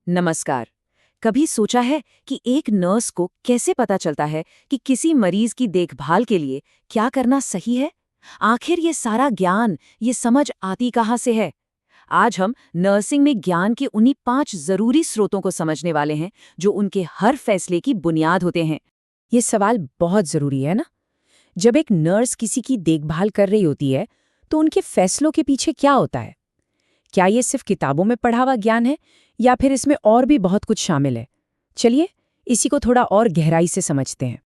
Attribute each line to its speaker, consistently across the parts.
Speaker 1: नमस्कार। कभी सोचा है कि एक नर्स को कैसे पता चलता है कि किसी मरीज की देखभाल के लिए क्या करना सही है? आखिर ये सारा ज्ञान, ये समझ आती कहाँ से है? आज हम नर्सिंग में ज्ञान के उन्हीं 5 जरूरी स्रोतों को समझने वाले हैं जो उनके हर फैसले की बुनियाद होते हैं।
Speaker 2: ये सवाल बहुत जरूरी है ना। जब एक नर्स किसी की देखभाल कर रही होती है तो उनके फैसलों के पीछे क्या होता है? क्या ये सिर्फ किताबों में पढ़ा हुआ ज्ञान है या फिर इसमें और भी बहुत कुछ शामिल है? चलिए इसी को थोड़ा और गहराई से समझते हैं।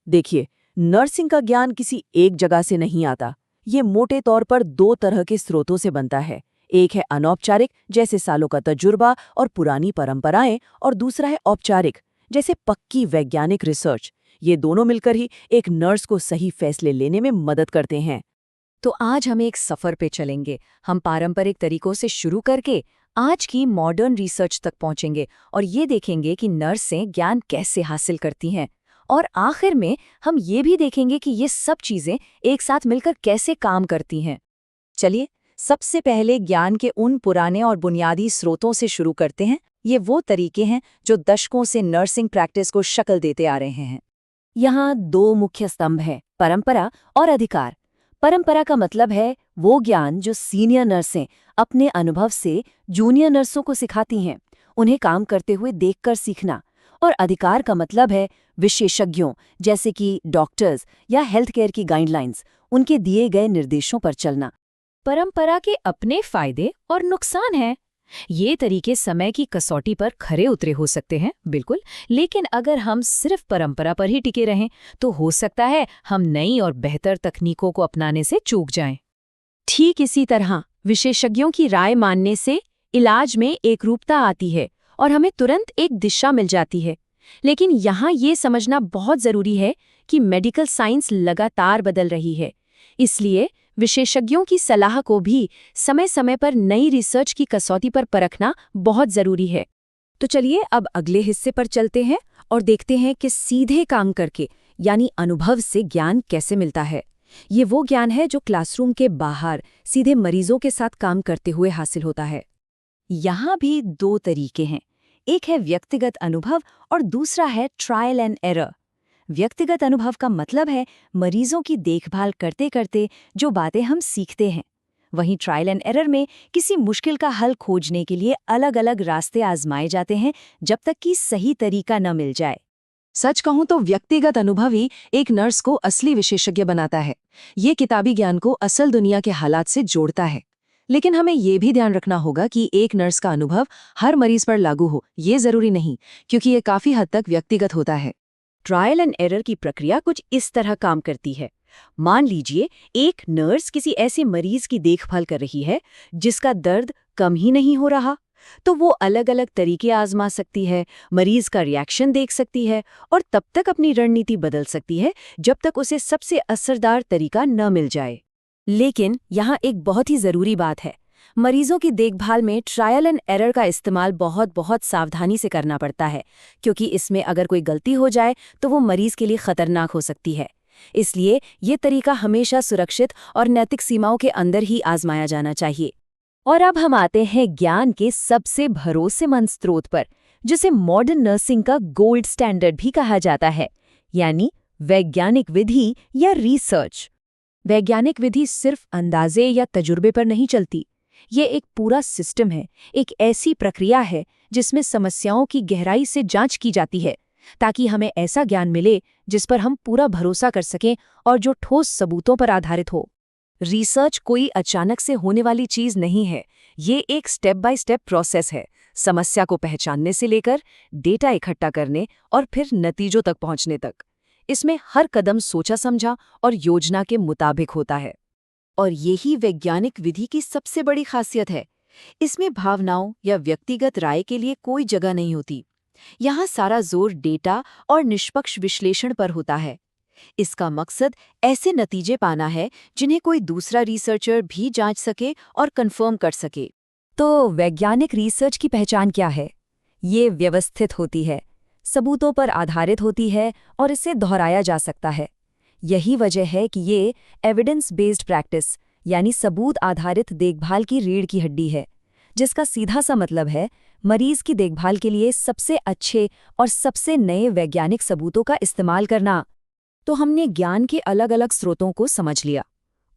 Speaker 3: देखिए, नर्सिंग का ज्ञान किसी एक जगह से नहीं आता। ये मोटे तौर पर 2 तरह के स्रोतों से बनता है। एक है अनौपचारिक, जैसे सालों का तजुर्बा और पुरानी परंपराएं, और दूसरा है औपचारिक, जैसे पक्की वैज्ञानिक रिसर्च। ये दोनों मिलकर ही एक नर्स को सही फैसले लेने में मदद करते हैं।
Speaker 1: तो आज हम एक सफर पे चलेंगे। हम पारंपरिक तरीकों से शुरू करके आज की मॉडर्न रिसर्च तक पहुंचेंगे और ये देखेंगे कि नर्सें ज्ञान कैसे हासिल करती हैं। और आखिर में हम ये भी देखेंगे कि ये सब चीजें एक साथ मिलकर कैसे काम करती हैं। चलिए, सबसे पहले ज्ञान के उन पुराने और बुनियादी स्रोतों से शुरू करते हैं। ये वो तरीके हैं जो दशकों से नर्सिंग प्रैक्टिस को शक्ल देते आ रहे हैं। यहाँ 2 मुख्य स्तंभ हैं, परंपरा और अधिकार। परंपरा का मतलब है वो ज्ञान जो सीनियर नर्सें अपने अनुभव से जूनियर नर्सों को सिखाती हैं, उन्हें काम करते हुए देखकर सीखना। और अधिकार का मतलब है विशेषज्ञों, जैसे कि डॉक्टर्स या हेल्थ केयर की गाइडलाइंस, उनके दिए गए निर्देशों पर चलना। परंपरा के अपने फायदे और नुकसान हैं। ये तरीके समय की कसौटी पर खरे उतरे हो सकते हैं, बिल्कुल, लेकिन अगर हम सिर्फ परंपरा पर ही टिके रहें तो हो सकता है हम नई और बेहतर तकनीकों को अपनाने से चूक जाएं।
Speaker 2: ठीक इसी तरह विशेषज्ञों की राय मानने से इलाज में एकरूपता आती है और हमें तुरंत एक दिशा मिल जाती है। लेकिन यहाँ ये समझना बहुत जरूरी है कि मेडिकल साइंस लगातार बदल रही है, इसलिए विशेषज्ञों की सलाह को भी समय समय पर नई रिसर्च की कसौटी पर परखना बहुत जरूरी है। तो चलिए अब अगले हिस्से पर चलते हैं और देखते हैं कि सीधे काम करके, यानी अनुभव से ज्ञान कैसे मिलता है। ये वो ज्ञान है जो क्लासरूम के बाहर सीधे मरीजों के साथ काम करते हुए हासिल होता है।
Speaker 1: यहाँ भी 2 तरीके हैं, एक है व्यक्तिगत अनुभव और दूसरा है ट्रायल एंड एरर। व्यक्तिगत अनुभव का मतलब है मरीजों की देखभाल करते करते जो बातें हम सीखते हैं। वहीं ट्रायल एंड एरर में किसी मुश्किल का हल खोजने के लिए अलग अलग रास्ते आजमाए जाते हैं जब तक कि सही तरीका न मिल जाए।
Speaker 3: सच कहूं तो व्यक्तिगत अनुभव ही एक नर्स को असली विशेषज्ञ बनाता है। ये किताबी ज्ञान को असल दुनिया के हालात से जोड़ता है। लेकिन हमें ये भी ध्यान रखना होगा कि एक नर्स का अनुभव हर मरीज पर लागू हो, ये जरूरी नहीं, क्योंकि ये काफी हद तक व्यक्तिगत होता है।
Speaker 1: ट्रायल एंड एरर की प्रक्रिया कुछ इस तरह काम करती है। मान लीजिए एक नर्स किसी ऐसे मरीज की देखभाल कर रही है जिसका दर्द कम ही नहीं हो रहा, तो वो अलग अलग तरीके आजमा सकती है, मरीज का रिएक्शन देख सकती है और तब तक अपनी रणनीति बदल सकती है जब तक उसे सबसे असरदार तरीका न मिल जाए। लेकिन यहाँ एक बहुत ही जरूरी बात है, मरीजों की देखभाल में ट्रायल एंड एरर का इस्तेमाल बहुत सावधानी से करना पड़ता है, क्योंकि इसमें अगर कोई गलती हो जाए तो वो मरीज के लिए खतरनाक हो सकती है। इसलिए ये तरीका हमेशा सुरक्षित और नैतिक सीमाओं के अंदर ही आजमाया जाना चाहिए। और अब हम आते हैं ज्ञान के सबसे भरोसेमंद स्रोत पर, जिसे मॉडर्न नर्सिंग का गोल्ड स्टैंडर्ड भी कहा जाता है, यानी वैज्ञानिक विधि या रिसर्च। वैज्ञानिक विधि सिर्फ अंदाजे या तजुर्बे पर नहीं चलती। ये एक पूरा सिस्टम है, एक ऐसी प्रक्रिया है जिसमें समस्याओं की गहराई से जांच की जाती है, ताकि हमें ऐसा ज्ञान मिले जिस पर हम पूरा भरोसा कर सकें और जो ठोस सबूतों पर आधारित हो। रिसर्च कोई अचानक से होने वाली चीज नहीं है, ये एक स्टेप बाय स्टेप प्रोसेस है, समस्या को पहचानने से लेकर डेटा इकट्ठा करने और फिर नतीजों तक पहुंचने तक। इसमें हर कदम सोचा समझा और योजना के मुताबिक होता है। और यही वैज्ञानिक विधि की सबसे बड़ी खासियत है। इसमें भावनाओं या व्यक्तिगत राय के लिए कोई जगह नहीं होती। यहाँ सारा जोर डेटा और निष्पक्ष विश्लेषण पर होता है। इसका मकसद ऐसे नतीजे पाना है जिन्हें कोई दूसरा रिसर्चर भी जांच सके और कंफर्म कर सके। तो वैज्ञानिक रिसर्च की पहचान क्या है? ये व्यवस्थित होती है, सबूतों पर आधारित होती है और इसे दोहराया जा सकता है। यही वजह है कि ये एविडेंस बेस्ड प्रैक्टिस, यानी सबूत आधारित देखभाल की रीढ़ की हड्डी है। जिसका सीधा सा मतलब है मरीज की देखभाल के लिए सबसे अच्छे और सबसे नए वैज्ञानिक सबूतों का इस्तेमाल करना। तो हमने ज्ञान के अलग-अलग स्रोतों को समझ लिया।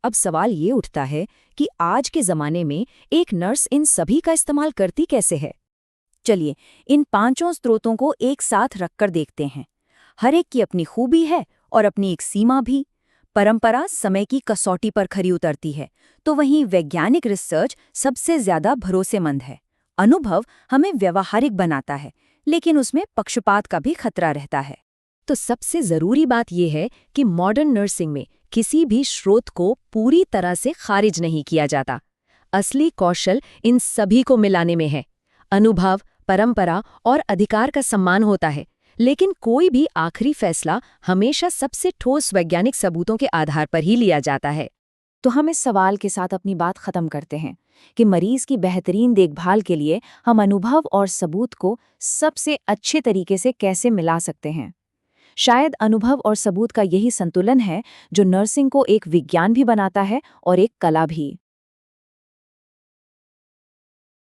Speaker 1: अब सवाल ये उठता है कि आज के ज़माने में एक नर्स इन सभी का इस्तेमाल करती कैसे है? चलिए, इन पांचों स्रोतों को एक साथ रखकर देखते हैं। हर एक की अपनी खूबी है और अपनी एक सीमा भी। परंपरा समय की कसौटी पर खरी उतरती है, तो वहीं वैज्ञानिक रिसर्च सबसे ज्यादा भरोसेमंद है। अनुभव हमें व्यवहारिक बनाता है, लेकिन उसमें पक्षपात का भी खतरा रहता है। तो सबसे जरूरी बात यह है कि मॉडर्न नर्सिंग में किसी भी स्रोत को पूरी तरह से खारिज नहीं किया जाता। असली कौशल इन सभी को मिलाने में है। अनुभव, परंपरा और अधिकार का सम्मान होता है, लेकिन कोई भी आखिरी फैसला हमेशा सबसे ठोस वैज्ञानिक सबूतों के आधार पर ही लिया जाता है।
Speaker 3: तो हम इस सवाल के साथ अपनी बात खत्म करते हैं कि मरीज की बेहतरीन देखभाल के लिए हम अनुभव और सबूत को सबसे अच्छे तरीके से कैसे मिला सकते हैं। शायद अनुभव और सबूत का यही संतुलन है जो नर्सिंग को एक विज्ञान भी बनाता है और एक कला भी।